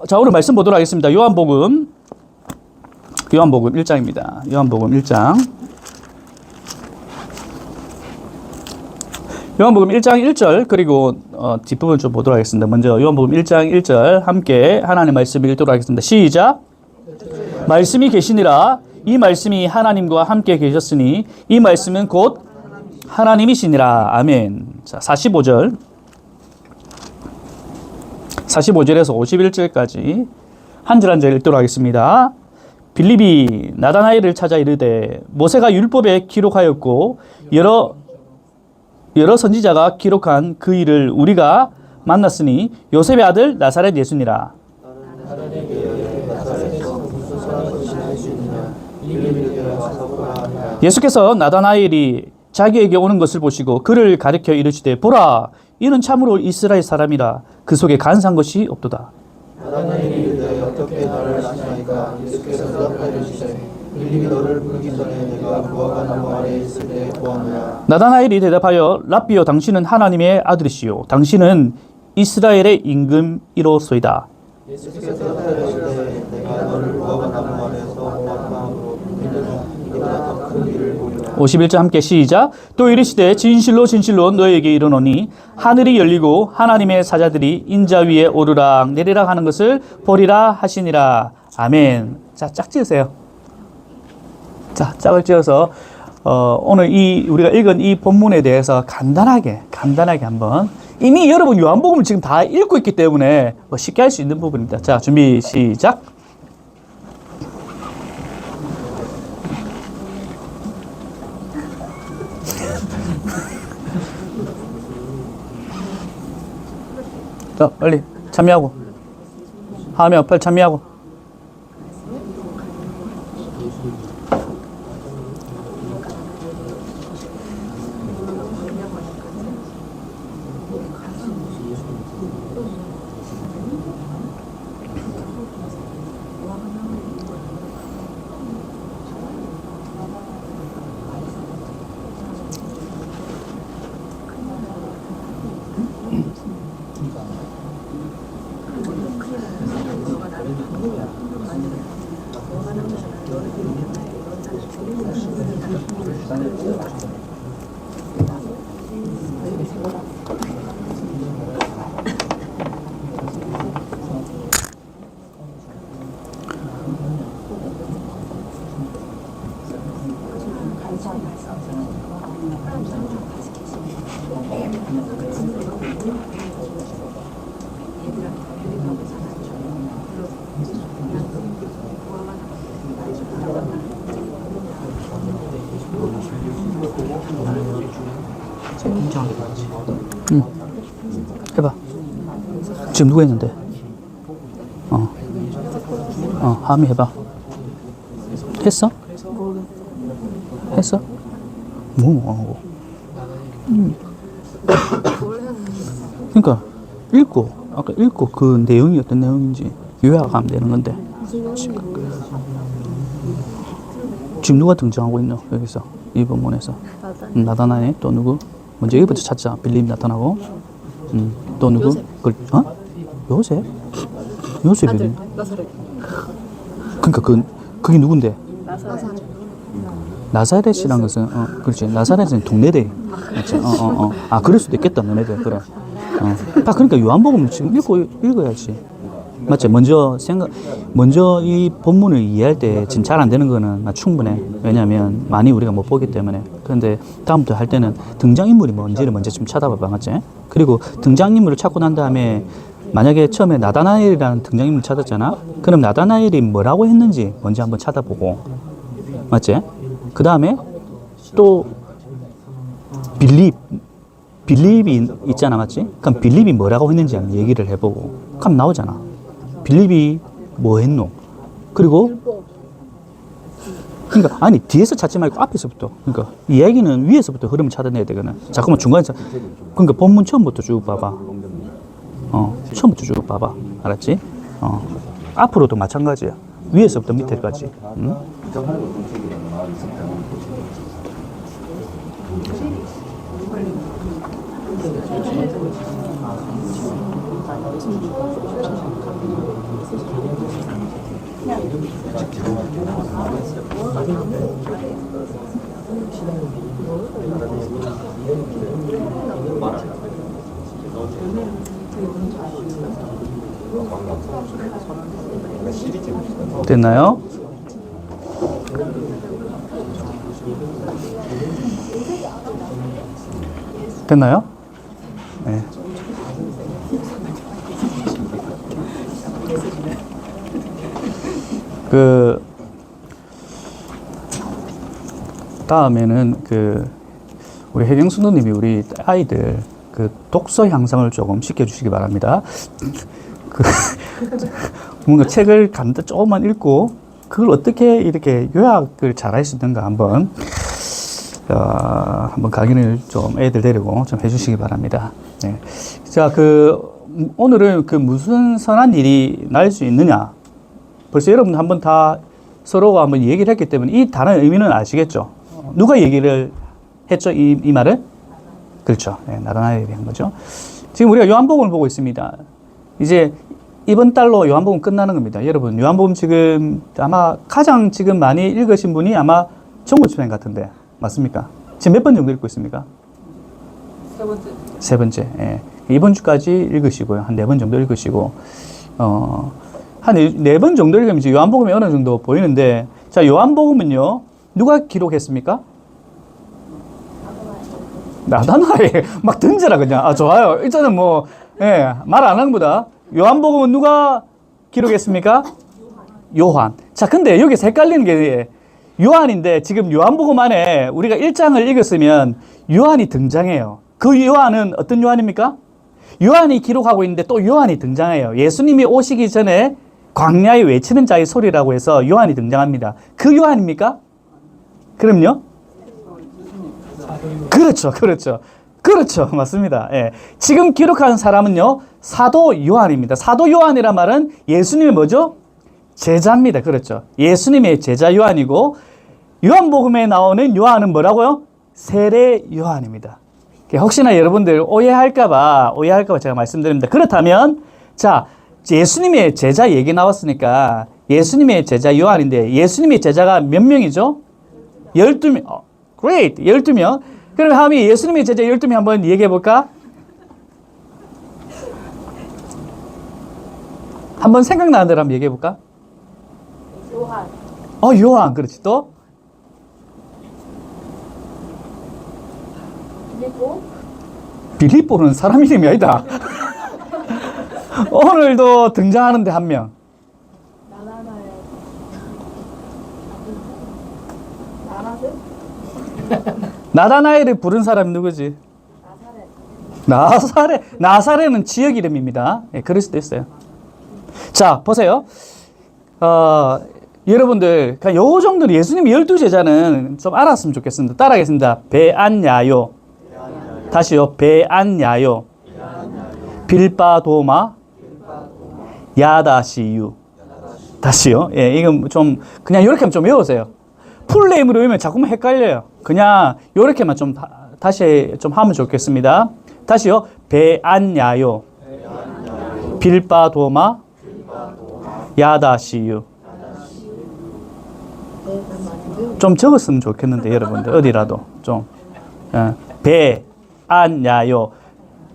자, 오늘 말씀 보도록 하겠습니다. 요한복음 1장입니다. 요한복음 1장. 요한복음 1장 1절, 그리고 뒷부분 좀 보도록 하겠습니다. 먼저 요한복음 1장 1절 함께 하나님의 말씀 읽도록 하겠습니다. 시작. 말씀이 계시니라. 이 말씀이 하나님과 함께 계셨으니 이 말씀은 곧 하나님이시니라. 아멘. 자, 45절에서 51절까지 한 절 한 절 읽도록 하겠습니다. 빌립이 나다나엘을 찾아 이르되 모세가 율법에 기록하였고 여러 선지자가 기록한 그 일을 우리가 만났으니 요셉의 아들 나사렛 예수니라. 예수께서 나다나엘이 자기에게 오는 것을 보시고 그를 가리켜 이르시되 보라, 이는 참으로 이스라엘 사람이라. 그 속에 간사한 것이 없도다. 나다나엘이 이르되 어떻게 나를 아시나이까? 예수께서 대답하여 이르시되 빌립이 너를 부르기 전에 내가 무화과 나무 아래에 있을 때 보았노라. 나다나엘이 대답하여 랍비여, 당신은 하나님의 아들이시요 당신은 이스라엘의 임금이로소이다. 예수께서 대답하여 이르시되 내가 너를 무화과 나무 아래에서 보았나으로 너희는 이보다 더 큰 일을 보리라. 51절 함께 시작. 또 이르시되 진실로 진실로 너에게 이르노니 하늘이 열리고 하나님의 사자들이 인자 위에 오르락 내리락 하는 것을 보리라 하시니라. 아멘. 자, 짝 지으세요. 자, 짝을 지어서 오늘 우리가 읽은 이 본문에 대해서 간단하게 한번, 이미 여러분 요한복음을 지금 다 읽고 있기 때문에 쉽게 할 수 있는 부분입니다. 자, 준비 시작. 자, 빨리 참여하고. 하면 빨리 참여하고. 해봐. 지금 누가 했는데? 하미 해봐. 했어? 했어? 뭐? 그러니까 아까 읽고 그 내용이 어떤 내용인지 요약하면 되는 건데. 지금 누가 등장하고 있노? 여기서 이 본문에서 나다나엘, 또 누구? 먼저 여기부터 찾자. 빌립 나타나고, 또 누구? 요셉? 요셉이 그러니까 그게 누군데? 나사렛이란 것은 그렇지. 나사렛은 동네대. 맞지? 그럴 수도 있겠다. 너네들 그래. 딱 그러니까 요한복음을 지금 읽어야지. 맞지? 먼저 이 본문을 이해할 때 지금 잘 안 되는 거는 충분해. 왜냐하면 많이 우리가 못 보기 때문에. 그런데 다음부터 할 때는 등장인물이 뭔지를 먼저 좀 찾아봐봐. 맞지? 그리고 등장인물을 찾고 난 다음에 만약에 처음에 나다나엘이라는 등장인물을 찾았잖아? 그럼 나다나엘이 뭐라고 했는지 먼저 한번 찾아보고. 맞지? 그 다음에 또 빌립이 있잖아. 맞지? 그럼 빌립이 뭐라고 했는지 한번 얘기를 해보고. 그럼 나오잖아. 빌립이 뭐 했노? 그리고 그러니까 아니 뒤에서 찾지 말고 앞에서부터. 그러니까 이야기는 위에서부터 흐름을 찾아내야 되거든. 잠깐만 중간에서. 그러니까 본문 처음부터 쭉 봐봐. 처음부터 쭉 봐봐. 알았지? 앞으로도 마찬가지야. 위에서부터 밑에까지. 응? 됐나요? 됐나요? 네. 그 다음에는 우리 혜경수 누님이 우리 아이들 독서 향상을 조금 시켜주시기 바랍니다. 뭔가 책을 조금만 읽고 그걸 어떻게 이렇게 요약을 잘할 수 있는가 한번 강의를 좀 애들 데리고 좀 해주시기 바랍니다. 네. 자, 오늘은 무슨 선한 일이 날 수 있느냐. 벌써 여러분 한번 다 서로가 한번 얘기를 했기 때문에 이 단어의 의미는 아시겠죠? 누가 얘기를 했죠? 이 말을? 그렇죠. 네, 나라나에 대한 거죠. 지금 우리가 요한복음을 보고 있습니다. 이제 이번 달로 요한복음 끝나는 겁니다. 여러분, 요한복음 지금 아마 가장 지금 많이 읽으신 분이 아마 정구집행 같은데, 맞습니까? 지금 몇 번 정도 읽고 있습니까? 세 번째. 세 번째. 예. 이번 주까지 읽으시고요. 한 4번 정도 읽으시고, 한 4번 정도 읽으면 이제 요한복음이 어느 정도 보이는데, 자, 요한복음은요, 누가 기록했습니까? 나다나에 막 던져라, 그냥. 아, 좋아요. 일단은 말 안 하는 것보다. 요한복음은 누가 기록했습니까? 요한. 자, 근데 여기서 헷갈리는 게 요한인데 지금 요한복음 안에 우리가 1장을 읽었으면 요한이 등장해요. 그 요한은 어떤 요한입니까? 요한이 기록하고 있는데 또 요한이 등장해요. 예수님이 오시기 전에 광야에 외치는 자의 소리라고 해서 요한이 등장합니다. 그 요한입니까? 그럼요? 그렇죠. 맞습니다. 예. 지금 기록한 사람은요, 사도 요한입니다. 사도 요한이란 말은 예수님의 뭐죠? 제자입니다. 그렇죠. 예수님의 제자 요한이고, 요한복음에 나오는 요한은 뭐라고요? 세례 요한입니다. 혹시나 여러분들 오해할까봐 제가 말씀드립니다. 그렇다면, 자, 예수님의 제자 얘기 나왔으니까, 예수님의 제자 요한인데, 예수님의 제자가 몇 명이죠? 12명. Great! 12명. 그럼 함이 예수님의 제자 12명 한번 얘기해 볼까? 한번 생각나는 대로 한번 얘기해 볼까? 요한. 요한. 그렇지. 또? 빌립보. 빌립보는 사람 이름이 아니다. 오늘도 등장하는데 한 명. 나다나엘을 부른 사람이 누구지? 나사렛은 지역 이름입니다. 예, 그럴 수도 있어요. 자, 보세요. 여러분들, 그냥 요 정도는 예수님의 12제자는 좀 알았으면 좋겠습니다. 따라하겠습니다. 베안야요. 다시요. 베안야요. 빌바도마. 야다시유. 다시요. 예, 이건 좀, 그냥 이렇게만 좀 외우세요. 풀네임으로 외우면 자꾸만 헷갈려요. 그냥 요렇게만 좀 다시 좀 하면 좋겠습니다. 다시요. 베안야요. 빌바도마. 야다시유. 좀 적었으면 좋겠는데 여러분들 어디라도 좀. 베안야요.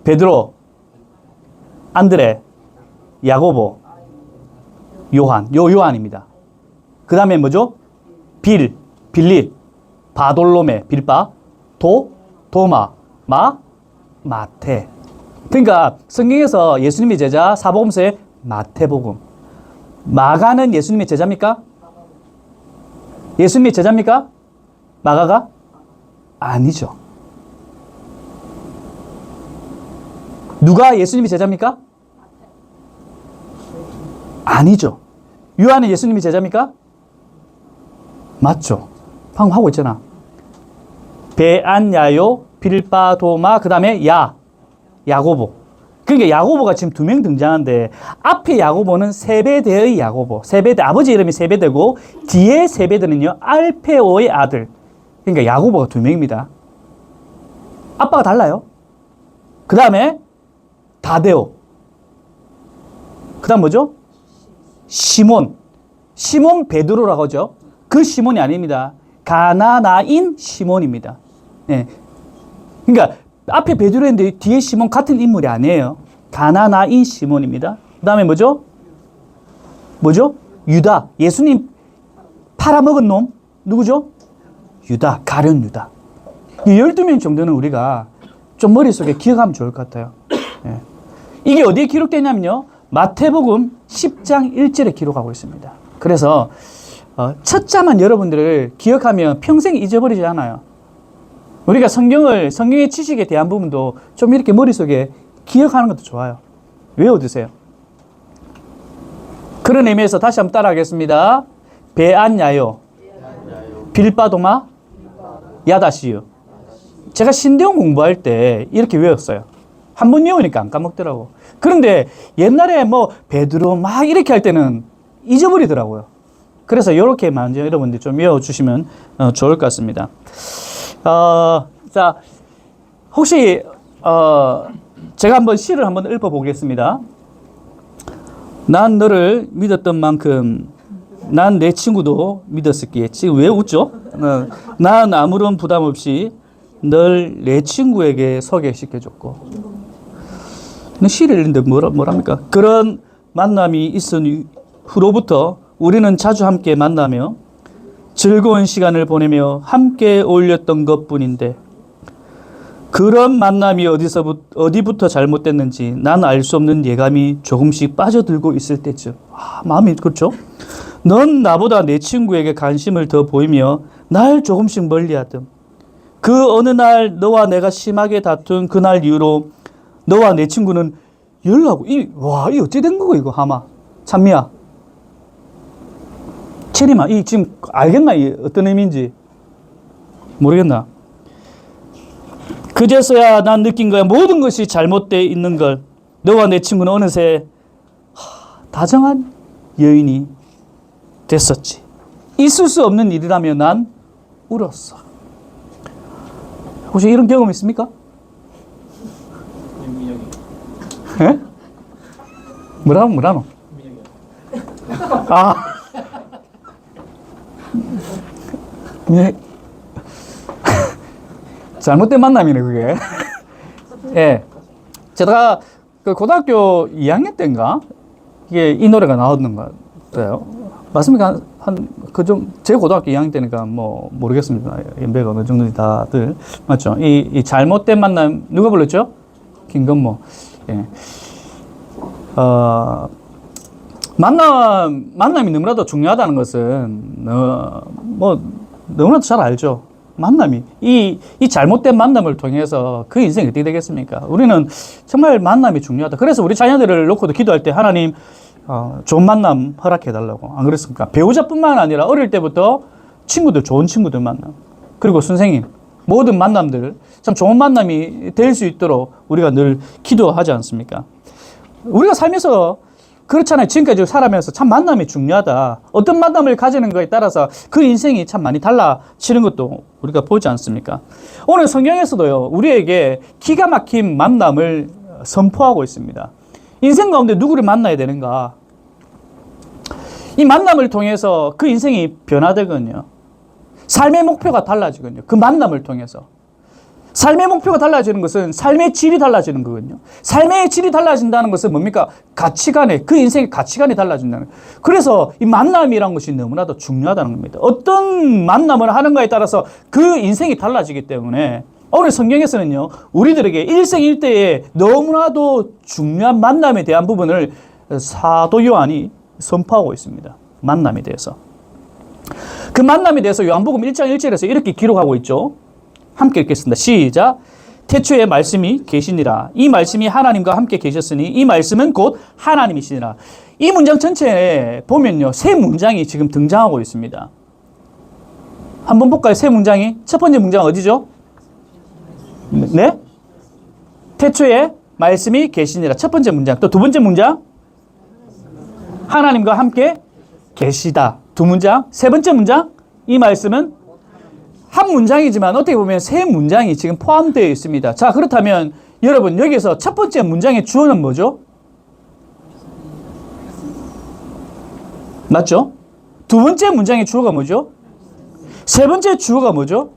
베드로, 안드레, 야고보, 요한. 요한입니다. 그 다음에 뭐죠? 빌립, 바돌로메, 빌바, 도마, 마태. 그러니까 성경에서 예수님의 제자 사복음서에 마태복음. 마가는 예수님의 제자입니까? 예수님의 제자입니까? 마가가? 아니죠. 누가 예수님의 제자입니까? 아니죠. 요한은 예수님의 제자입니까? 맞죠. 방금 하고 있잖아. 베안야요, 빌바도마, 그 다음에 야고보. 그러니까 야고보가 지금 2명 등장하는데 앞에 야고보는 세베대의 야고보. 세베대, 아버지 이름이 세베대고 뒤에 세베대는요, 알페오의 아들. 그러니까 야고보가 2명입니다. 아빠가 달라요. 그 다음에 다데오. 그 다음 뭐죠? 시몬. 시몬 베드로라고 하죠. 그 시몬이 아닙니다. 가나나인 시몬입니다. 예. 그러니까 앞에 베드로인데 뒤에 시몬 같은 인물이 아니에요. 가나나인 시몬입니다. 그 다음에 뭐죠? 유다. 예수님 팔아먹은 놈 누구죠? 유다. 가룟 유다. 이 12명 정도는 우리가 좀 머릿속에 기억하면 좋을 것 같아요. 예. 이게 어디에 기록되냐면요. 마태복음 10장 1절에 기록하고 있습니다. 그래서 첫 자만 여러분들을 기억하면 평생 잊어버리지 않아요. 우리가 성경의 지식에 대한 부분도 좀 이렇게 머릿속에 기억하는 것도 좋아요. 외워두세요. 그런 의미에서 다시 한번 따라하겠습니다. 베안야요, 빌바도마, 야다시유. 제가 신대용 공부할 때 이렇게 외웠어요. 한 번 외우니까 안 까먹더라고. 그런데 옛날에 뭐 베드로 막 이렇게 할 때는 잊어버리더라고요. 그래서 이렇게 먼저 여러분들 좀 외워주시면 좋을 것 같습니다. 자, 혹시 제가 한번 시를 한번 읊어보겠습니다. 난 너를 믿었던 만큼 난 내 친구도 믿었을기에. 지금 왜 웃죠? 난 아무런 부담 없이 널 내 친구에게 소개시켜줬고. 시를 읽는데 뭐랍니까? 그런 만남이 있은 후로부터 우리는 자주 함께 만나며 즐거운 시간을 보내며 함께 어울렸던 것뿐인데 그런 만남이 어디부터 잘못됐는지 난 알 수 없는 예감이 조금씩 빠져들고 있을 때쯤. 마음이 그렇죠? 넌 나보다 내 친구에게 관심을 더 보이며 날 조금씩 멀리하던 그 어느 날 너와 내가 심하게 다툰 그날 이후로 너와 내 친구는 연락하고 이 어찌 된 거고 이거 하마 찬미야 체리마 이 지금 알겠나 이 어떤 의미인지 모르겠나. 그제서야 난 느낀 거야. 모든 것이 잘못되어 있는 걸. 너와 내 친구는 어느새 다정한 여인이 됐었지. 있을 수 없는 일이라며 난 울었어. 혹시 이런 경험 있습니까? 예? 뭐라노? 예. 잘못된 만남이네, 그게. 예. 제가 그 고등학교 2학년 때인가? 이게 이 노래가 나왔는 것 같아요. 맞습니까? 제 고등학교 2학년 때니까 뭐, 모르겠습니다. 연배가 어느 정도인지 다들. 맞죠? 이 잘못된 만남, 누가 불렀죠? 김건모. 예. 만남이 너무나도 중요하다는 것은, 너무나도 잘 알죠. 만남이. 이 잘못된 만남을 통해서 그 인생이 어떻게 되겠습니까? 우리는 정말 만남이 중요하다. 그래서 우리 자녀들을 놓고도 기도할 때 하나님, 좋은 만남 허락해달라고. 안 그랬습니까? 배우자뿐만 아니라 어릴 때부터 좋은 친구들 만남. 그리고 선생님, 모든 만남들, 참 좋은 만남이 될 수 있도록 우리가 늘 기도하지 않습니까? 우리가 살면서 그렇잖아요. 지금까지 살아면서 참 만남이 중요하다. 어떤 만남을 가지는 거에 따라서 그 인생이 참 많이 달라지는 것도 우리가 보지 않습니까? 오늘 성경에서도요, 우리에게 기가 막힌 만남을 선포하고 있습니다. 인생 가운데 누구를 만나야 되는가? 이 만남을 통해서 그 인생이 변화되거든요. 삶의 목표가 달라지거든요. 그 만남을 통해서. 삶의 목표가 달라지는 것은 삶의 질이 달라지는 거거든요. 삶의 질이 달라진다는 것은 뭡니까? 그 인생의 가치관이 달라진다는 거예요. 그래서 이 만남이라는 것이 너무나도 중요하다는 겁니다. 어떤 만남을 하는가에 따라서 그 인생이 달라지기 때문에 오늘 성경에서는요, 우리들에게 일생일대에 너무나도 중요한 만남에 대한 부분을 사도 요한이 선포하고 있습니다. 만남에 대해서. 그 만남에 대해서 요한복음 1장 1절에서 이렇게 기록하고 있죠. 함께 읽겠습니다. 시작. 태초에 말씀이 계시니라. 이 말씀이 하나님과 함께 계셨으니 이 말씀은 곧 하나님이시니라. 이 문장 전체에 보면요, 세 문장이 지금 등장하고 있습니다. 한번 볼까요? 세 문장이. 첫 번째 문장 어디죠? 네? 태초에 말씀이 계시니라. 첫 번째 문장. 또 두 번째 문장. 하나님과 함께 계시다. 두 문장. 세 번째 문장. 이 말씀은 한 문장이지만 어떻게 보면 세 문장이 지금 포함되어 있습니다. 자, 그렇다면 여러분 여기서 첫 번째 문장의 주어는 뭐죠? 맞죠? 두 번째 문장의 주어가 뭐죠? 세 번째 주어가 뭐죠?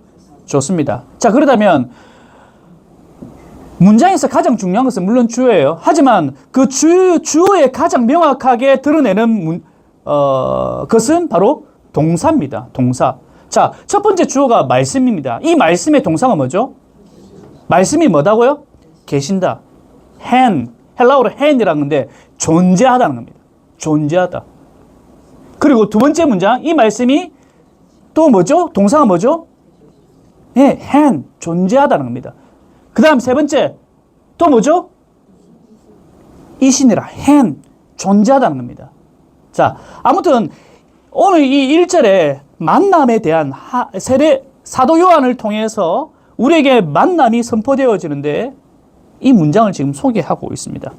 좋습니다. 자, 그렇다면 문장에서 가장 중요한 것은 물론 주어예요. 하지만 그 주어에 가장 명확하게 드러내는 것은 바로 동사입니다. 동사. 자, 첫 번째 주어가 말씀입니다. 이 말씀의 동사가 뭐죠? 말씀이 뭐다고요? 계신다. hand. 헬라어로 hand이라는 건데 존재하다는 겁니다. 존재하다. 그리고 두 번째 문장, 이 말씀이 또 뭐죠? 동사가 뭐죠? 예, hand. 존재하다는 겁니다. 그 다음 세 번째, 또 뭐죠? 이신이라, hand. 존재하다는 겁니다. 자, 아무튼 오늘 이 1절에 만남에 대한 사도 요한을 통해서 우리에게 만남이 선포되어지는데 이 문장을 지금 소개하고 있습니다.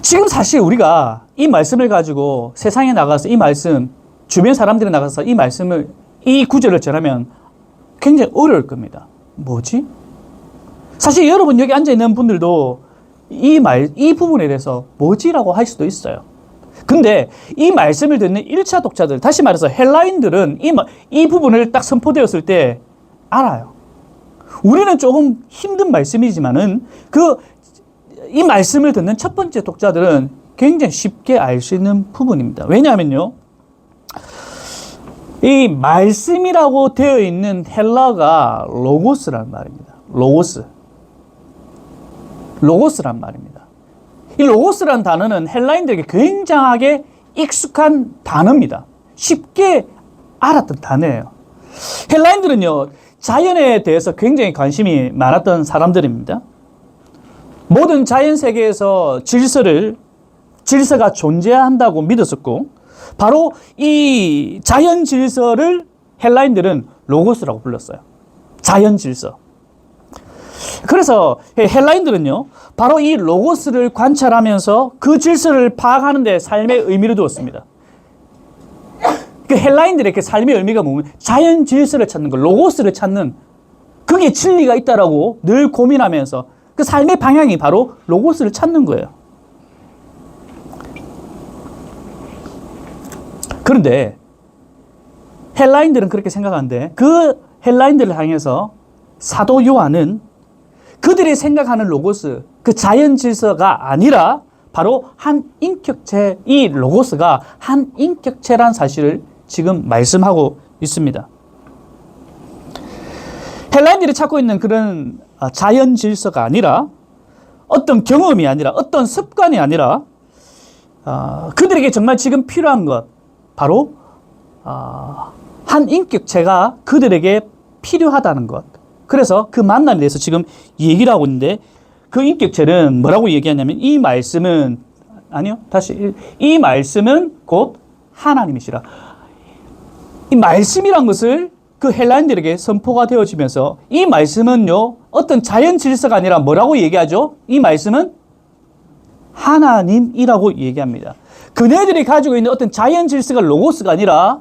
지금 사실 우리가 이 말씀을 가지고 세상에 나가서 이 말씀, 주변 사람들이 나가서 이 말씀을, 이 구절을 전하면 굉장히 어려울 겁니다. 뭐지? 사실 여러분 여기 앉아있는 분들도 이 부분에 대해서 뭐지라고 할 수도 있어요. 근데 이 말씀을 듣는 1차 독자들, 다시 말해서 헬라인들은 이 부분을 딱 선포되었을 때 알아요. 우리는 조금 힘든 말씀이지만은 이 말씀을 듣는 첫 번째 독자들은 굉장히 쉽게 알 수 있는 부분입니다. 왜냐하면요, 이 말씀이라고 되어 있는 헬라어가 로고스란 말입니다. 로고스란 말입니다. 이 로고스란 단어는 헬라인들에게 굉장하게 익숙한 단어입니다. 쉽게 알았던 단어예요. 헬라인들은요, 자연에 대해서 굉장히 관심이 많았던 사람들입니다. 모든 자연 세계에서 질서가 존재한다고 믿었었고, 바로 이 자연 질서를 헬라인들은 로고스라고 불렀어요. 자연 질서. 그래서 헬라인들은요, 바로 이 로고스를 관찰하면서 그 질서를 파악하는 데 삶의 의미를 두었습니다. 그 헬라인들의 그 삶의 의미가 뭐냐면 자연 질서를 찾는 것, 로고스를 찾는, 그게 진리가 있다라고 늘 고민하면서 그 삶의 방향이 바로 로고스를 찾는 거예요. 그런데 헬라인들은 그렇게 생각하는데 그 헬라인들을 향해서 사도 요한은 그들이 생각하는 로고스, 그 자연 질서가 아니라 바로 한 인격체, 이 로고스가 한 인격체란 사실을 지금 말씀하고 있습니다. 헬라인들이 찾고 있는 그런 자연 질서가 아니라, 어떤 경험이 아니라, 어떤 습관이 아니라, 그들에게 정말 지금 필요한 것, 바로 한 인격체가 그들에게 필요하다는 것. 그래서 그 만남에 대해서 지금 얘기를 하고 있는데, 그 인격체는 뭐라고 얘기하냐면, 이 말씀은 곧 하나님이시라. 이 말씀이란 것을 그 헬라인들에게 선포가 되어지면서, 이 말씀은요, 어떤 자연 질서가 아니라 뭐라고 얘기하죠? 이 말씀은 하나님이라고 얘기합니다. 그네들이 가지고 있는 어떤 자연 질서가 로고스가 아니라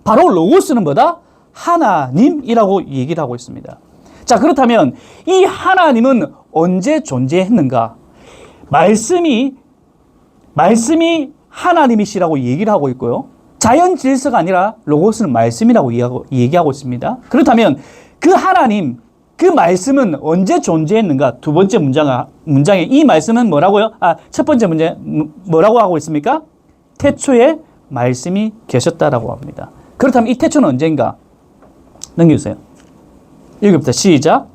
바로 로고스는 뭐다? 하나님이라고 얘기를 하고 있습니다. 자, 그렇다면 이 하나님은 언제 존재했는가? 말씀이 하나님이시라고 얘기를 하고 있고요. 자연 질서가 아니라 로고스는 말씀이라고 얘기하고 있습니다. 그렇다면 그 하나님, 그 말씀은 언제 존재했는가? 두 번째 문장에 이 말씀은 뭐라고요? 첫 번째 문제 뭐라고 하고 있습니까? 태초에 말씀이 계셨다라고 합니다. 그렇다면 이 태초는 언제인가? 넘겨주세요. 읽읍시다. 시작.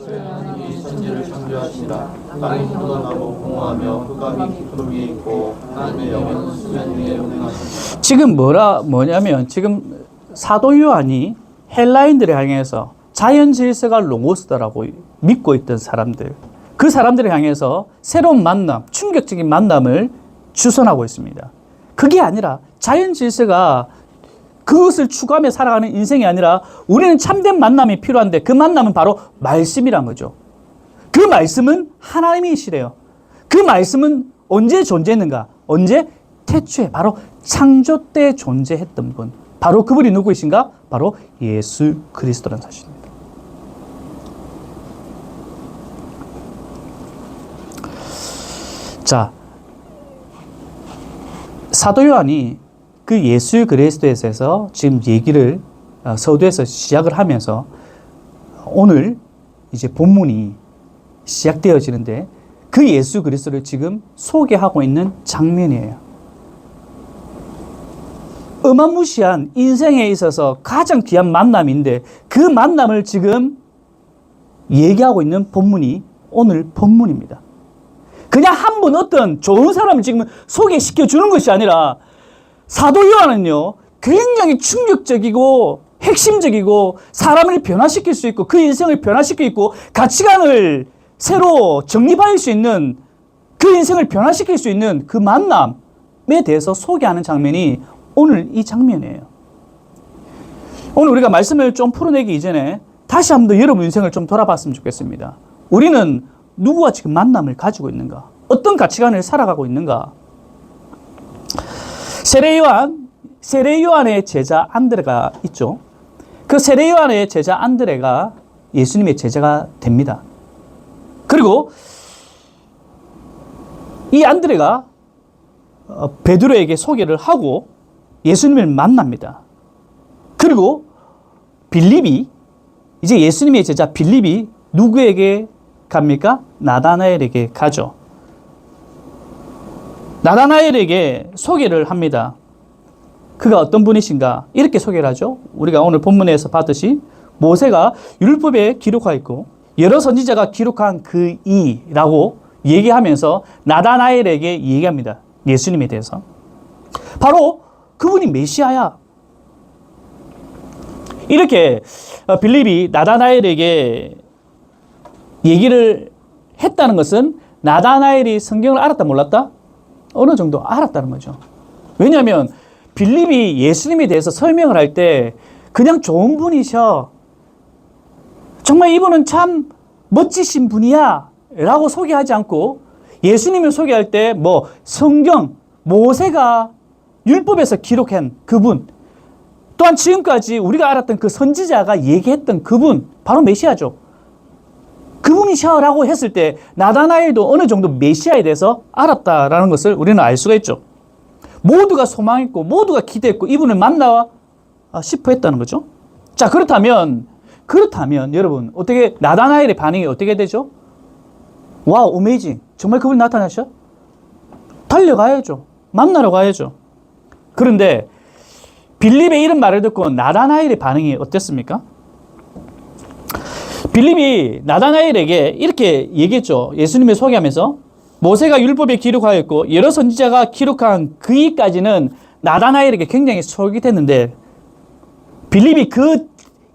하나님이 천지를 창조하시라. 땅이 묻어나고 공허하며 흑암이 깊은 위에 있고 하나님의 영은 수면 위에 운행하신다. 지금 뭐냐면 지금 사도 요한이 헬라인들을 향해서 자연 질서가 로고스다라고 믿고 있던 사람들, 그 사람들을 향해서 새로운 만남, 충격적인 만남을 주선하고 있습니다. 그게 아니라 자연 질서가 그것을 추구하며 살아가는 인생이 아니라 우리는 참된 만남이 필요한데 그 만남은 바로 말씀이란 거죠. 그 말씀은 하나님이시래요. 그 말씀은 언제 존재했는가? 언제? 태초에 바로 창조 때 존재했던 분. 바로 그분이 누구이신가? 바로 예수 그리스도라는 사실입니다. 자, 사도 요한이 그 예수 그리스도에 대해서 지금 얘기를 서두에서 시작을 하면서 오늘 이제 본문이 시작되어지는데 그 예수 그리스도를 지금 소개하고 있는 장면이에요. 어마무시한 인생에 있어서 가장 귀한 만남인데 그 만남을 지금 얘기하고 있는 본문이 오늘 본문입니다. 그냥 한 번 어떤 좋은 사람을 지금 소개시켜 주는 것이 아니라 사도 요한은요, 굉장히 충격적이고 핵심적이고 사람을 변화시킬 수 있고 그 인생을 변화시킬 수 있고 가치관을 새로 정립할 수 있는 그 인생을 변화시킬 수 있는 그 만남에 대해서 소개하는 장면이 오늘 이 장면이에요. 오늘 우리가 말씀을 좀 풀어내기 이전에 다시 한번 더 여러분 인생을 좀 돌아봤으면 좋겠습니다. 우리는 누구와 지금 만남을 가지고 있는가? 어떤 가치관을 살아가고 있는가? 세례 요한의 제자 안드레가 있죠. 그 세례 요한의 제자 안드레가 예수님의 제자가 됩니다. 그리고 이 안드레가 베드로에게 소개를 하고 예수님을 만납니다. 그리고 빌립이 이제 예수님의 제자 빌립이 누구에게 갑니까? 나다나엘에게 가죠. 나다나엘에게 소개를 합니다. 그가 어떤 분이신가? 이렇게 소개를 하죠. 우리가 오늘 본문에서 봤듯이 모세가 율법에 기록하였고 여러 선지자가 기록한 그 이라고 얘기하면서 나다나엘에게 얘기합니다. 예수님에 대해서. 바로 그분이 메시아야. 이렇게 빌립이 나다나엘에게 얘기를 했다는 것은 나다나엘이 성경을 알았다 몰랐다? 어느 정도 알았다는 거죠. 왜냐하면 빌립이 예수님에 대해서 설명을 할 때 그냥 좋은 분이셔. 정말 이분은 참 멋지신 분이야. 라고 소개하지 않고 예수님을 소개할 때 뭐 성경, 모세가 율법에서 기록한 그분, 또한 지금까지 우리가 알았던 그 선지자가 얘기했던 그분, 바로 메시아죠. 그분이셔라고 했을 때 나다나엘도 어느 정도 메시아에 대해서 알았다라는 것을 우리는 알 수가 있죠. 모두가 소망했고 모두가 기대했고 이분을 만나 싶어 했다는 거죠. 자, 그렇다면 여러분 어떻게 나다나엘의 반응이 어떻게 되죠? 와우, 어메이징. 정말 그분이 나타나셔? 달려가야죠. 만나러 가야죠. 그런데 빌립의 이런 말을 듣고 나다나엘의 반응이 어땠습니까? 빌립이 나다나엘에게 이렇게 얘기했죠. 예수님을 소개하면서 모세가 율법에 기록하였고 여러 선지자가 기록한 그 이까지는 나다나엘에게 굉장히 솔깃했는데 빌립이 그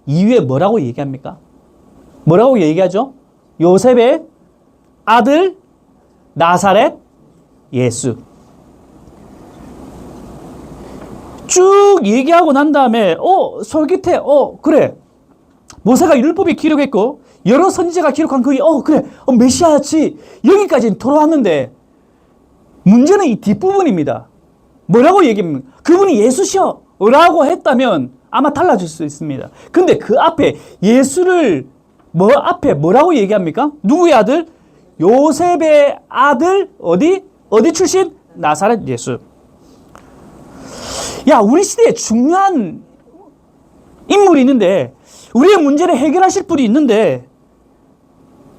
이후에 뭐라고 얘기합니까? 뭐라고 얘기하죠? 요셉의 아들 나사렛 예수. 쭉 얘기하고 난 다음에 솔깃해. 그래. 모세가 율법에 기록했고 여러 선지자가 기록한 그게 그래. 메시아지. 여기까지는 돌아왔는데 문제는 이 뒷부분입니다. 뭐라고 얘기합니까? 그분이 예수셔 라고 했다면 아마 달라질 수 있습니다. 근데 그 앞에 예수를 앞에 뭐라고 얘기합니까? 누구의 아들? 요셉의 아들. 어디 출신? 나사렛 예수. 야, 우리 시대에 중요한 인물이 있는데 우리의 문제를 해결하실 분이 있는데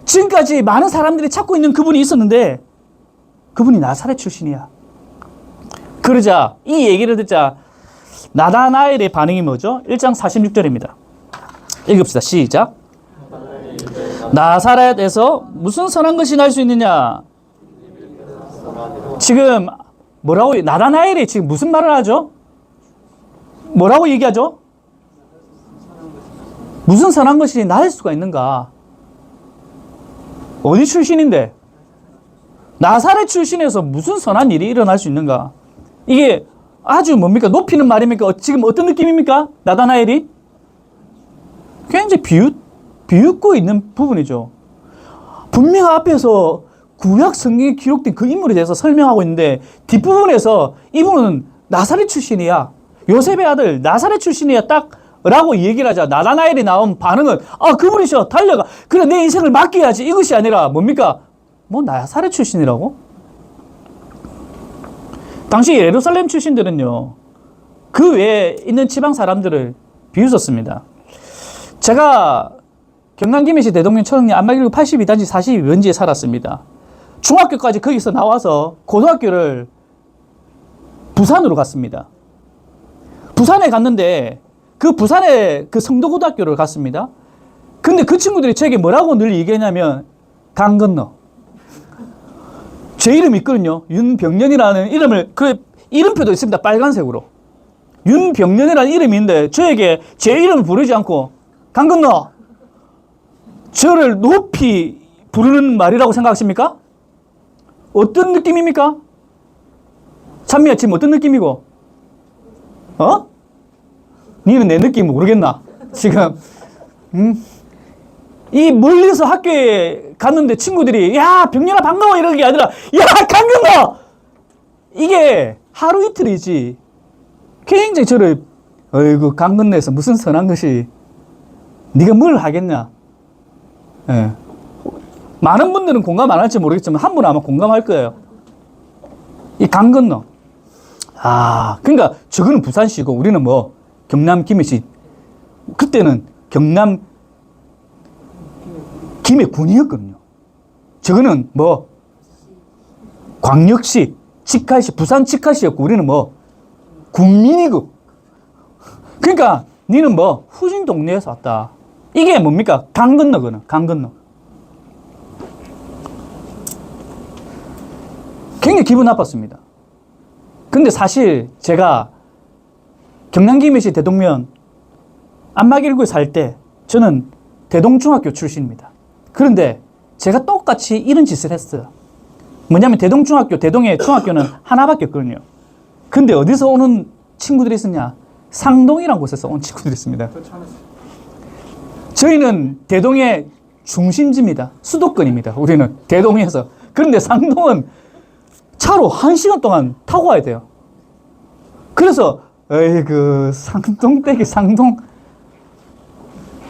지금까지 많은 사람들이 찾고 있는 그분이 있었는데 그분이 나사렛 출신이야. 그러자 이 얘기를 듣자 나다나엘의 반응이 뭐죠? 1장 46절입니다. 읽읍시다. 시작. 나사렛에서 무슨 선한 것이 날 수 있느냐? 지금 뭐라고 나다나엘이 지금 무슨 말을 하죠? 뭐라고 얘기하죠? 무슨 선한 것이 날 수가 있는가? 어디 출신인데? 나사렛 출신에서 무슨 선한 일이 일어날 수 있는가? 이게 아주 뭡니까? 높이는 말입니까? 지금 어떤 느낌입니까? 나다나엘이? 굉장히 비웃고 있는 부분이죠. 분명 앞에서 구약 성경에 기록된 그 인물에 대해서 설명하고 있는데 뒷부분에서 이분은 나사렛 출신이야. 요셉의 아들 나사렛 출신이야. 딱 라고 얘기를 하자 나다나엘이 나온 반응은 그분이셔. 달려가. 그래 내 인생을 맡겨야지. 이것이 아니라 뭡니까? 뭐 나사렛 출신이라고? 당시 예루살렘 출신들은요 그 외에 있는 지방 사람들을 비웃었습니다. 제가 경남 김해시 대동면 초등리 안마길구 82단지 42번지에 살았습니다. 중학교까지 거기서 나와서 고등학교를 부산으로 갔습니다. 부산에 갔는데 그 부산에 그 성도고등학교를 갔습니다. 근데 그 친구들이 제게 뭐라고 늘 얘기했냐면 강 건너. 제 이름이 있거든요. 윤병년이라는 이름을 그 이름표도 있습니다. 빨간색으로. 윤병년이라는 이름이 있는데 저에게 제 이름을 부르지 않고 강 건너. 저를 높이 부르는 말이라고 생각하십니까? 어떤 느낌입니까? 찬미야 지금 어떤 느낌이고? 어? 니는 내 느낌 모르겠나? 지금 이 멀리서 학교에 갔는데 친구들이 야 병렬아 반가워 이러는 게 아니라 야 강근호 이게 하루 이틀이지 굉장히 저를 어이구 강근호에서 무슨 선한 것이 네가 뭘 하겠냐. 예. 많은 분들은 공감 안 할지 모르겠지만 한 분은 아마 공감할 거예요. 이 강건너. 아, 그러니까 저거는 부산시고 우리는 뭐 경남 김해시. 그때는 경남 김해군이었거든요. 저거는 뭐 광역시, 직할시, 부산 직할시였고 우리는 뭐 군민이고. 그러니까 니는 뭐 후진 동네에서 왔다. 이게 뭡니까? 강 건너거든. 강 건너. 굉장히 기분 나빴습니다. 근데 사실 제가 경남 김해시 대동면 안마길구에 살 때 저는 대동중학교 출신입니다. 그런데 제가 똑같이 이런 짓을 했어요. 뭐냐면 대동중학교, 대동의 중학교는 하나밖에 없거든요. 근데 어디서 오는 친구들이 있었냐? 상동이라는 곳에서 온 친구들이 있습니다. 저희는 대동의 중심지입니다. 수도권입니다. 우리는 대동에서. 그런데 상동은 차로 1시간 동안 타고 와야 돼요. 그래서 에이그 상동댁이 상동.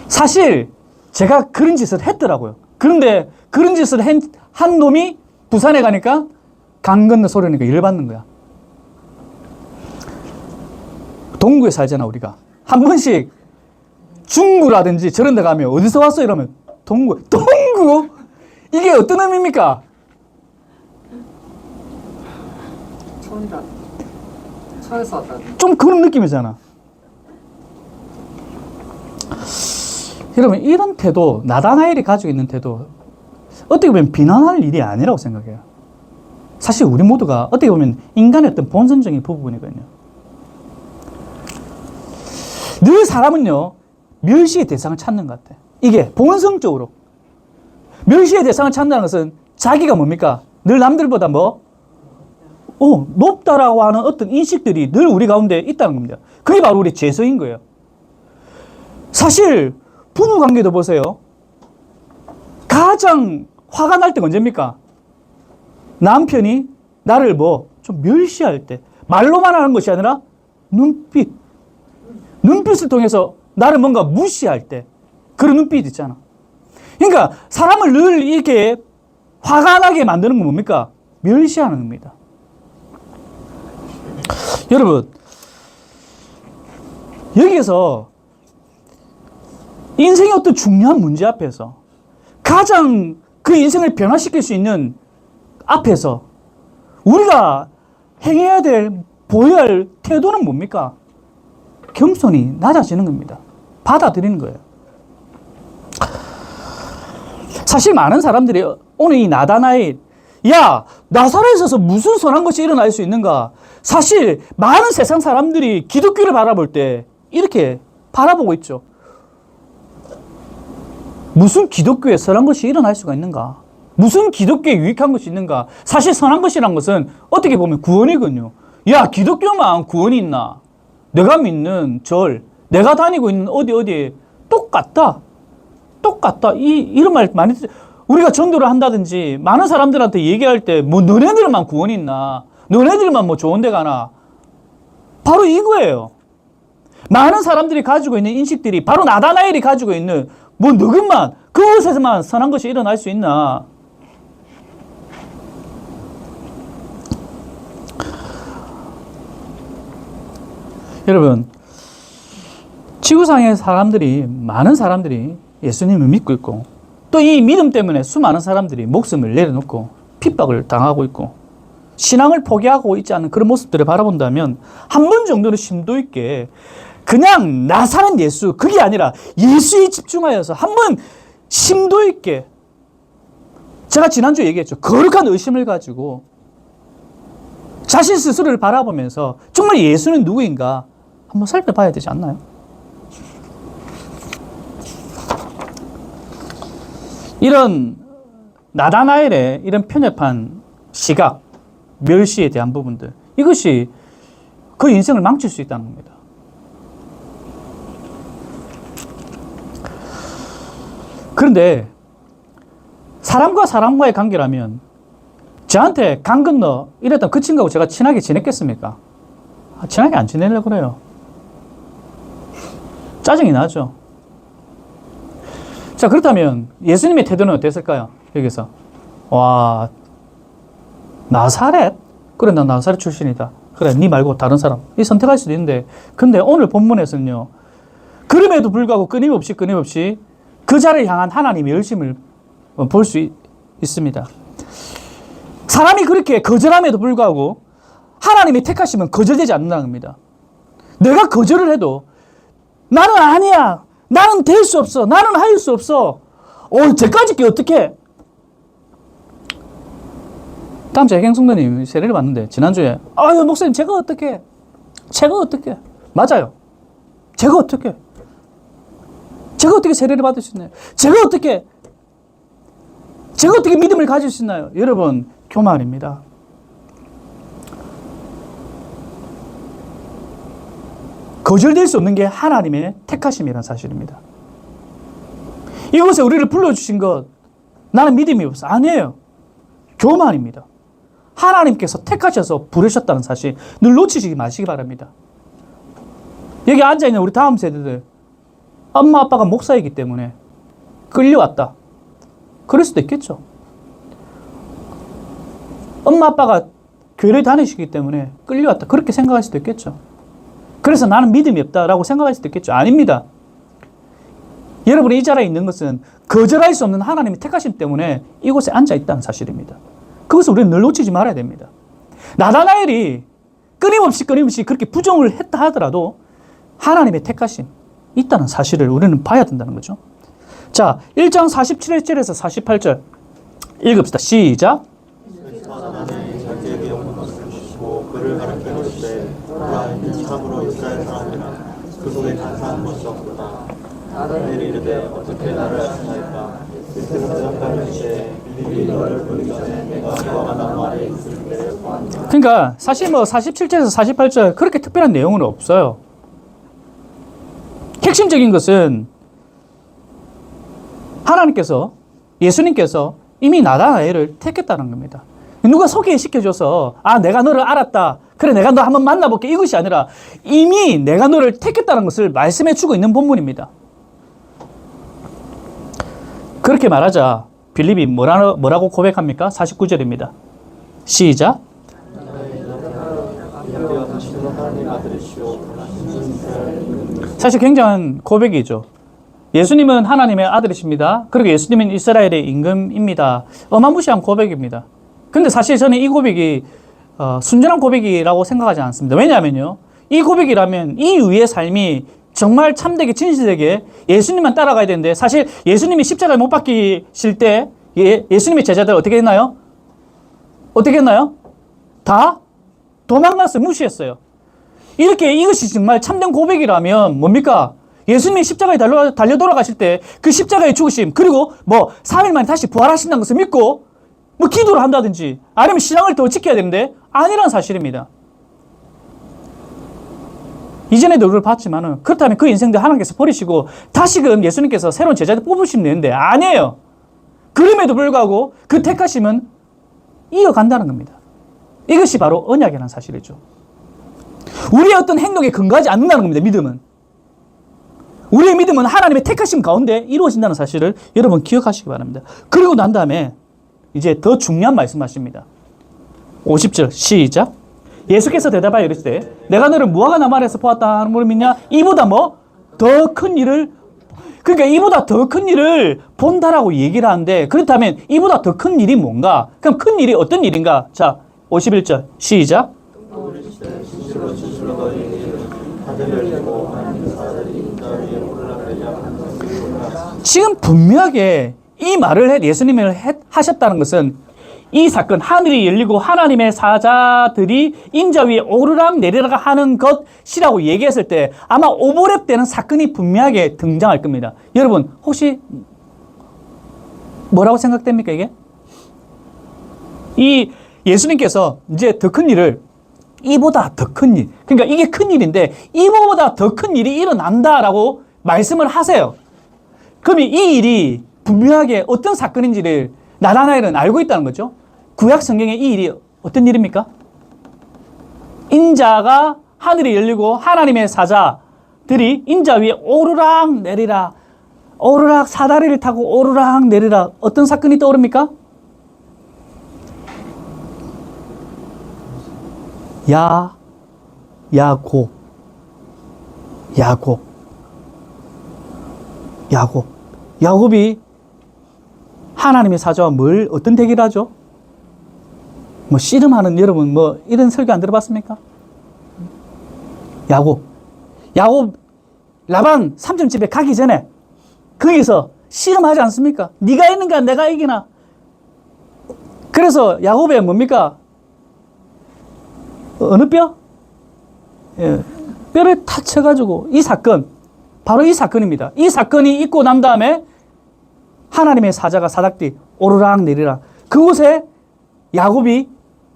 사실 제가 그런 짓을 했더라고요. 그런데 그런 짓을 한 놈이 부산에 가니까 강 건너 소리니까 열받는 거야. 동구에 살잖아 우리가. 한 번씩 중구라든지 저런 데 가면 어디서 왔어 이러면 동구. 동구? 이게 어떤 의미입니까? 처음이다. 차에서 왔다. 좀 그런 느낌이잖아. 여러분 이런 태도, 나다나엘이 가지고 있는 태도 어떻게 보면 비난할 일이 아니라고 생각해요. 사실 우리 모두가 어떻게 보면 인간의 어떤 본성적인 부분이거든요. 늘 사람은요 멸시의 대상을 찾는 것 같아. 이게 본성적으로 멸시의 대상을 찾는다는 것은 자기가 뭡니까? 늘 남들보다 높다라고 하는 어떤 인식들이 늘 우리 가운데 있다는 겁니다. 그게 바로 우리 죄성인 거예요. 사실 부부 관계도 보세요. 가장 화가 날 때가 언제입니까? 남편이 나를 좀 멸시할 때. 말로만 하는 것이 아니라 눈빛을 통해서 나를 뭔가 무시할 때. 그런 눈빛 있잖아. 그러니까 사람을 늘 이렇게 화가 나게 만드는 건 뭡니까? 멸시하는 겁니다. 여러분, 여기에서 인생의 어떤 중요한 문제 앞에서 가장 그 인생을 변화시킬 수 있는 앞에서 우리가 행해야 될, 보여야 할 태도는 뭡니까? 겸손히 낮아지는 겁니다. 받아들이는 거예요. 사실 많은 사람들이 오늘 이 나다나엘, 야, 나사렛에서 무슨 선한 것이 일어날 수 있는가? 사실 많은 세상 사람들이 기독교를 바라볼 때 이렇게 바라보고 있죠. 무슨 기독교에 선한 것이 일어날 수가 있는가? 무슨 기독교에 유익한 것이 있는가? 사실 선한 것이란 것은 어떻게 보면 구원이거든요. 야, 기독교만 구원이 있나? 내가 믿는 절, 내가 다니고 있는 어디에 똑같다. 똑같다. 이런 말 많이 듣죠. 우리가 전도를 한다든지 많은 사람들한테 얘기할 때 너네들만 구원이 있나? 너네들만 좋은 데 가나? 바로 이거예요. 많은 사람들이 가지고 있는 인식들이 바로 나다나엘이 가지고 있는 너것만 그곳에서만 선한 것이 일어날 수 있나? 여러분, 지구상의 사람들이, 많은 사람들이 예수님을 믿고 있고, 또 이 믿음 때문에 수많은 사람들이 목숨을 내려놓고 핍박을 당하고 있고, 신앙을 포기하고 있지 않은 그런 모습들을 바라본다면 한 번 정도는 심도 있게 그냥 나사렛 예수, 그게 아니라 예수에 집중하여서 한 번 심도 있게, 제가 지난주에 얘기했죠. 거룩한 의심을 가지고 자신 스스로를 바라보면서 정말 예수는 누구인가 한번 살펴봐야 되지 않나요? 이런 나다나엘의 이런 편협한 시각, 멸시에 대한 부분들, 이것이 그 인생을 망칠 수 있다는 겁니다. 그런데 사람과 사람과의 관계라면 저한테 강 건너 이랬던 그 친구하고 제가 친하게 지냈겠습니까? 친하게 안 지내려고 그래요. 짜증이 나죠. 자, 그렇다면 예수님의 태도는 어땠을까요? 여기서 와, 나사렛? 그래, 나 나사렛 출신이다. 그래, 네 말고 다른 사람. 이 선택할 수도 있는데, 근데 오늘 본문에서는요, 그럼에도 불구하고 끊임없이 그 자를 향한 하나님의 열심을 볼 수 있습니다. 사람이 그렇게 거절함에도 불구하고 하나님의 택하시면 거절되지 않는다는 겁니다. 내가 거절을 해도 나는 아니야. 나는 될 수 없어. 나는 할 수 없어. 쟤까지 게 어떡해? 다음 주에 해경성도님 세례를 받는데 지난주에 목사님 제가 어떻게? 맞아요. 제가 어떻게 세례를 받을 수 있나요? 제가 어떻게 믿음을 가질 수 있나요? 여러분, 교만입니다. 거절될 수 없는 게 하나님의 택하심이라는 사실입니다. 이곳에 우리를 불러주신 것, 나는 믿음이 없어. 아니에요. 교만입니다. 하나님께서 택하셔서 부르셨다는 사실 늘 놓치지 마시기 바랍니다. 여기 앉아있는 우리 다음 세대들, 엄마 아빠가 목사이기 때문에 끌려왔다. 그럴 수도 있겠죠. 엄마 아빠가 교회를 다니시기 때문에 끌려왔다. 그렇게 생각할 수도 있겠죠. 그래서 나는 믿음이 없다라고 생각할 수도 있겠죠. 아닙니다. 여러분이 이 자리에 있는 것은 거절할 수 없는 하나님의 택하심 때문에 이곳에 앉아있다는 사실입니다. 그것을 우리는 늘 놓치지 말아야 됩니다. 나다나엘이 끊임없이 그렇게 부정을 했다 하더라도 하나님의 택하심 있다는 사실을 우리는 봐야 된다는 거죠. 자, 1장 47절에서 48절 읽읍시다. 시작. 그를 가르쳐 주시되 나는 참으로 이스라엘 사람이라 그 속에 간사한 것이 없도다. 나는 이르되 어떻게 나를 아시나이까? 그때서 대답하여 이르되 미리 너를 보기 전에 내가 너와 나무 아래 있을 때를 보았노라. 그러니까 사실 47절에서 48절 그렇게 특별한 내용은 없어요. 핵심적인 것은 하나님께서, 예수님께서 이미 나다나엘을 택했다는 겁니다. 누가 소개시켜줘서 내가 너를 알았다. 그래, 내가 너 한번 만나볼게. 이것이 아니라 이미 내가 너를 택했다는 것을 말씀해주고 있는 본문입니다. 그렇게 말하자 빌립이 뭐라고 고백합니까? 49절입니다. 시작. 사실 굉장한 고백이죠. 예수님은 하나님의 아들이십니다. 그리고 예수님은 이스라엘의 임금입니다. 어마무시한 고백입니다. 근데 사실 저는 이 고백이 순전한 고백이라고 생각하지 않습니다. 왜냐하면요, 이 고백이라면 이 위의 삶이 정말 참되게 진실되게 예수님만 따라가야 되는데, 사실 예수님이 십자가에 못 박히실 때 예수님의 제자들 어떻게 했나요? 다 도망갔어요. 무시했어요. 이것이 정말 참된 고백이라면 뭡니까? 예수님이 십자가에 달려 돌아가실 때 그 십자가의 죽으심, 그리고 3일 만에 다시 부활하신다는 것을 믿고 기도를 한다든지 아니면 신앙을 더 지켜야 되는데 아니란 사실입니다. 이전에도 우리를 봤지만은, 그렇다면 그 인생들 하나님께서 버리시고 다시금 예수님께서 새로운 제자들 뽑으시면 되는데 아니에요. 그럼에도 불구하고 그 택하심은 이어간다는 겁니다. 이것이 바로 언약이라는 사실이죠. 우리의 어떤 행동에 근거하지 않는다는 겁니다. 믿음은. 우리의 믿음은 하나님의 택하심 가운데 이루어진다는 사실을 여러분 기억하시기 바랍니다. 그리고 난 다음에 이제 더 중요한 말씀하십니다. 50절 시작. 예수께서 대답하여 이르시되 내가 너를 무화과 나무 아래에서 보았다 하는 걸 믿냐? 이보다 뭐 더 큰 일을, 그러니까 이보다 더 큰 일을 본다라고 얘기를 하는데, 그렇다면 이보다 더 큰 일이 뭔가? 그럼 큰 일이 어떤 일인가? 자, 51절 시작. 지금 분명하게 이 말을 예수님이 하셨다는 것은 이 사건, 하늘이 열리고 하나님의 사자들이 인자 위에 오르락 내리락 하는 것이라고 얘기했을 때 아마 오버랩되는 사건이 분명하게 등장할 겁니다. 여러분 혹시 뭐라고 생각됩니까 이게? 이 예수님께서 이제 더 큰 일을, 이보다 더 큰 일, 그러니까 이게 큰 일인데 이보다 더 큰 일이 일어난다라고 말씀을 하세요. 그럼 이 일이 분명하게 어떤 사건인지를 나다나엘은 알고 있다는 거죠. 구약 성경의 이 일이 어떤 일입니까? 인자가 하늘이 열리고 하나님의 사자들이 인자 위에 오르락 내리락, 오르락 사다리를 타고 오르락 내리락, 어떤 사건이 떠오릅니까? 야곱이 하나님의 사자와 어떤 대기를 하죠? 뭐 씨름하는, 여러분 뭐 이런 설교 안 들어봤습니까? 야곱 라반 삼촌 집에 가기 전에 거기서 씨름하지 않습니까? 네가 있는가 내가 이기나? 그래서 야곱의 뭡니까? 어느 뼈? 예, 뼈를 탁 쳐가지고 이 사건, 바로 이 사건입니다. 이 사건이 있고 난 다음에 하나님의 사자가 사닥디 오르락 내리락, 그곳에 야곱이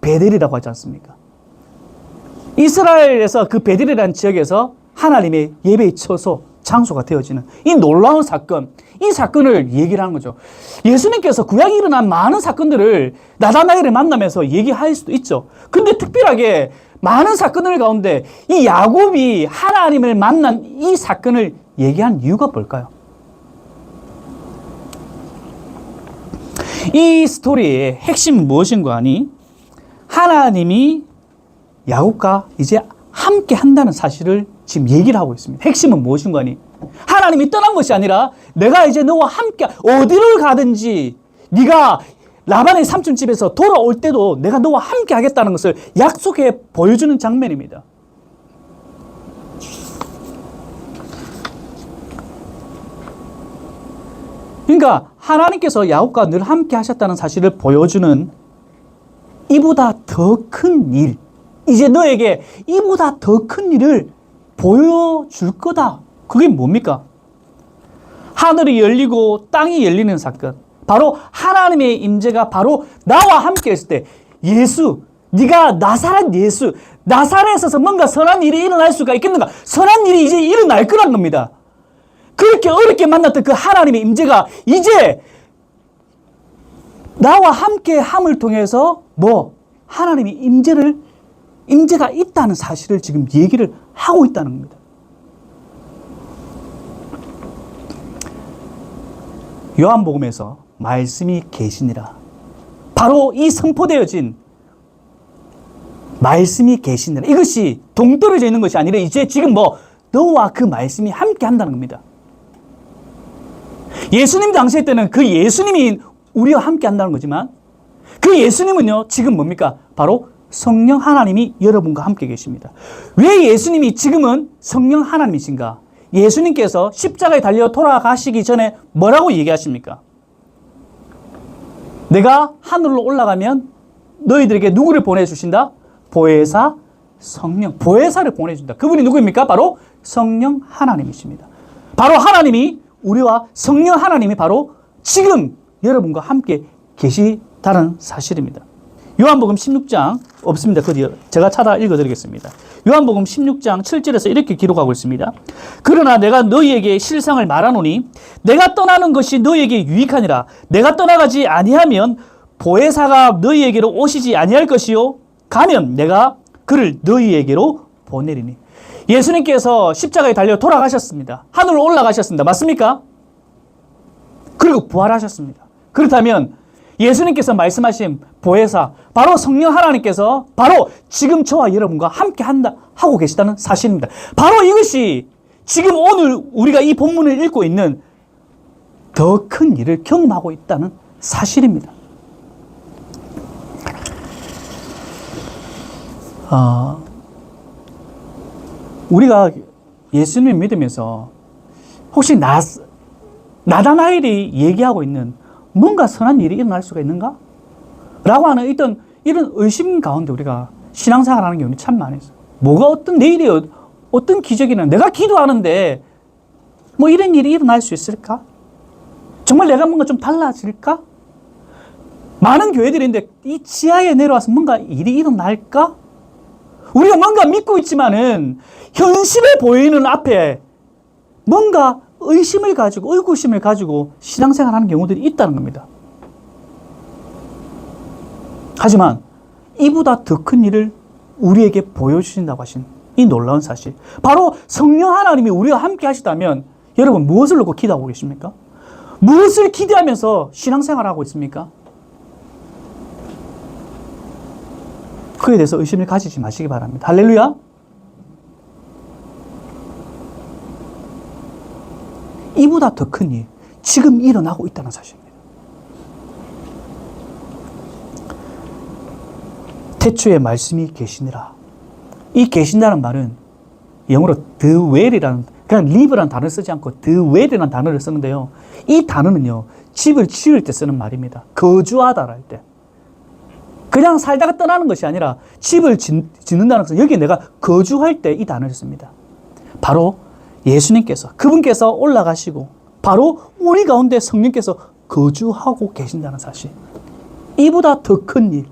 베델이라고 하지 않습니까? 이스라엘에서 그 베델이라는 지역에서 하나님의 예배의 처소, 장소가 되어지는 이 놀라운 사건, 이 사건을 얘기를 하는 거죠. 예수님께서 구약에 일어난 많은 사건들을 나다나엘을 만나면서 얘기할 수도 있죠. 근데 특별하게 많은 사건들 가운데 이 야곱이 하나님을 만난 이 사건을 얘기한 이유가 뭘까요? 이 스토리의 핵심은 무엇인가 하니, 하나님이 야곱과 이제 함께 한다는 사실을 지금 얘기를 하고 있습니다. 핵심은 무엇인가 하니, 하나님이 떠난 것이 아니라 내가 이제 너와 함께 어디를 가든지 네가 라반의 삼촌 집에서 돌아올 때도 내가 너와 함께 하겠다는 것을 약속해 보여주는 장면입니다. 그러니까 하나님께서 야곱과 늘 함께 하셨다는 사실을 보여주는 이보다 더 큰 일, 이제 너에게 이보다 더 큰 일을 보여줄 거다. 그게 뭡니까? 하늘이 열리고 땅이 열리는 사건, 바로 하나님의 임재가 바로 나와 함께 했을 때, 예수, 네가 나사렛 예수, 나사렛에서 뭔가 선한 일이 일어날 수가 있겠는가? 선한 일이 이제 일어날 거란 겁니다. 그렇게 어렵게 만났던 그 하나님의 임재가 이제 나와 함께 함을 통해서 하나님의 임재가 있다는 사실을 지금 얘기를 하고 있다는 겁니다. 요한복음에서 말씀이 계시니라, 바로 이 선포되어진 말씀이 계시니라, 이것이 동떨어져 있는 것이 아니라 이제 지금 너와 그 말씀이 함께 한다는 겁니다. 예수님 당시에 때는 그 예수님이 우리와 함께 한다는 거지만, 그 예수님은요 지금 뭡니까? 바로 성령 하나님이 여러분과 함께 계십니다. 왜 예수님이 지금은 성령 하나님이신가? 예수님께서 십자가에 달려 돌아가시기 전에 뭐라고 얘기하십니까? 내가 하늘로 올라가면 너희들에게 누구를 보내주신다? 보혜사 성령, 보혜사를 보내준다. 그분이 누구입니까? 바로 성령 하나님이십니다. 바로 하나님이, 우리와 성령 하나님이 바로 지금 여러분과 함께 계시다는 사실입니다. 요한복음 16장 없습니다. 제가 찾아 읽어드리겠습니다. 요한복음 16장 7절에서 이렇게 기록하고 있습니다. 그러나 내가 너희에게 실상을 말하노니 내가 떠나는 것이 너희에게 유익하니라. 내가 떠나가지 아니하면 보혜사가 너희에게로 오시지 아니할 것이요, 가면 내가 그를 너희에게로 보내리니. 예수님께서 십자가에 달려 돌아가셨습니다. 하늘로 올라가셨습니다. 맞습니까? 그리고 부활하셨습니다. 그렇다면 예수님께서 말씀하신 보혜사, 바로 성령 하나님께서 바로 지금 저와 여러분과 함께 하고 계시다는 사실입니다. 바로 이것이 지금 오늘 우리가 이 본문을 읽고 있는 더 큰 일을 경험하고 있다는 사실입니다. 우리가 예수님 믿으면서 혹시 나다나엘이 얘기하고 있는 뭔가 선한 일이 일어날 수가 있는가? 라고 하는 이런 의심 가운데 우리가 신앙생활하는 경우는 참 많이 있어요. 뭐가 어떤 내일이 어떤 기적이나 내가 기도하는데 뭐 이런 일이 일어날 수 있을까? 정말 내가 뭔가 좀 달라질까? 많은 교회들인데 이 지하에 내려와서 뭔가 일이 일어날까? 우리가 뭔가 믿고 있지만은 현실에 보이는 앞에 뭔가 의심을 가지고 의구심을 가지고 신앙생활하는 경우들이 있다는 겁니다. 하지만 이보다 더 큰 일을 우리에게 보여주신다고 하신 이 놀라운 사실, 바로 성령 하나님이 우리와 함께 하시다면 여러분 무엇을 놓고 기도하고 계십니까? 무엇을 기대하면서 신앙생활하고 있습니까? 그에 대해서 의심을 가지지 마시기 바랍니다. 할렐루야. 이보다 더 큰 일, 지금 일어나고 있다는 사실입니다. 태초에 말씀이 계시니라. 이 계신다는 말은 영어로 the well이라는, 그냥 live라는 단어를 쓰지 않고 the well이라는 단어를 쓰는데요. 이 단어는요, 집을 지을 때 쓰는 말입니다. 거주하다 할 때. 그냥 살다가 떠나는 것이 아니라 집을 짓는다는 것은 여기에 내가 거주할 때 이 단어를 씁니다. 바로 예수님께서, 그분께서 올라가시고 바로 우리 가운데 성령께서 거주하고 계신다는 사실. 이보다 더 큰 일,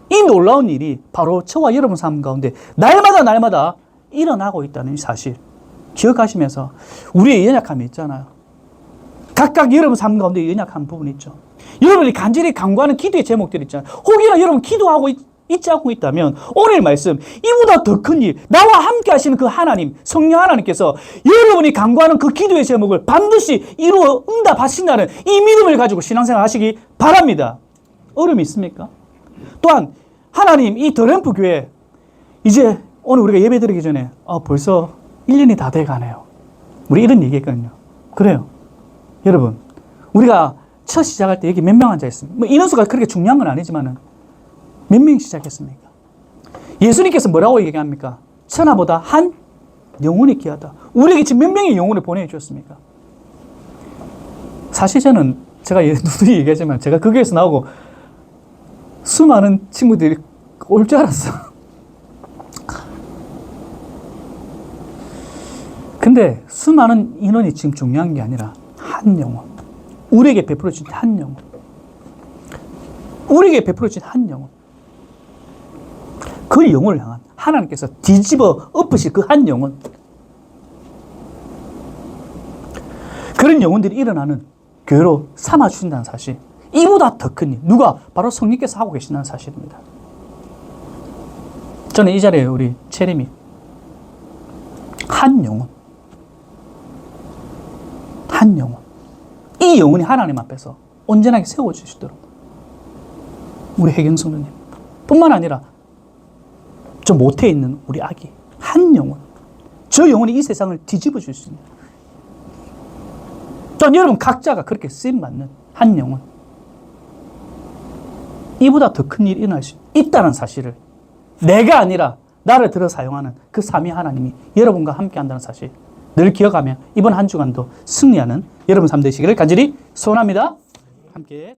이 놀라운 일이 바로 저와 여러분 삶 가운데 날마다 일어나고 있다는 사실 기억하시면서 우리의 연약함이 있잖아요. 각각 여러분 삶 가운데 연약한 부분이 있죠. 여러분이 간절히 간구하는 기도의 제목들이 있잖아요. 혹여나 여러분 기도하고 있지 않고 있다면 오늘 말씀, 이보다 더 큰 일, 나와 함께 하시는 그 하나님, 성령 하나님께서 여러분이 간구하는 그 기도의 제목을 반드시 이루어 응답하신다는 이 믿음을 가지고 신앙생활 하시기 바랍니다. 어려움이 있습니까? 또한 하나님, 이 더램프 교회 이제 오늘 우리가 예배 드리기 전에 벌써 1년이 다 돼가네요. 우리 이런 얘기했거든요. 그래요. 여러분, 우리가 첫 시작할 때 여기 몇 명 앉아 있습니까? 뭐 인원수가 그렇게 중요한 건 아니지만은 몇 명이 시작했습니까? 예수님께서 뭐라고 얘기합니까? 천하보다 한 영혼이 귀하다. 우리에게 지금 몇 명의 영혼을 보내주셨습니까? 사실 저는 제가 누누이 얘기하지만 제가 그 교회에서 나오고 수많은 친구들이 올 줄 알았어. 근데 수많은 인원이 지금 중요한 게 아니라 한 영혼. 우리에게 베풀어진 한 영혼. 우리에게 베풀어진 한 영혼. 그 영혼을 향한 하나님께서 뒤집어 엎으실 그 한 영혼. 그런 영혼들이 일어나는 교회로 삼아주신다는 사실. 이보다 더 큰 일. 누가? 바로 성령께서 하고 계신다는 사실입니다. 저는 이 자리에 우리 체림이 한 영혼. 한 영혼. 이 영혼이 하나님 앞에서 온전하게 세워주시도록 우리 혜경 성도님 뿐만 아니라 저 못해 있는 우리 아기 한 영혼, 저 영혼이 이 세상을 뒤집어 줄 수 있는, 전 여러분 각자가 그렇게 쓰임받는 한 영혼, 이보다 더 큰 일이 일어날 수 있다는 사실을 내가 아니라 나를 들어 사용하는 그 삼위 하나님이 여러분과 함께 한다는 사실 늘 기억하며 이번 한 주간도 승리하는 여러분 삶 되시기를 간절히 소원합니다. 함께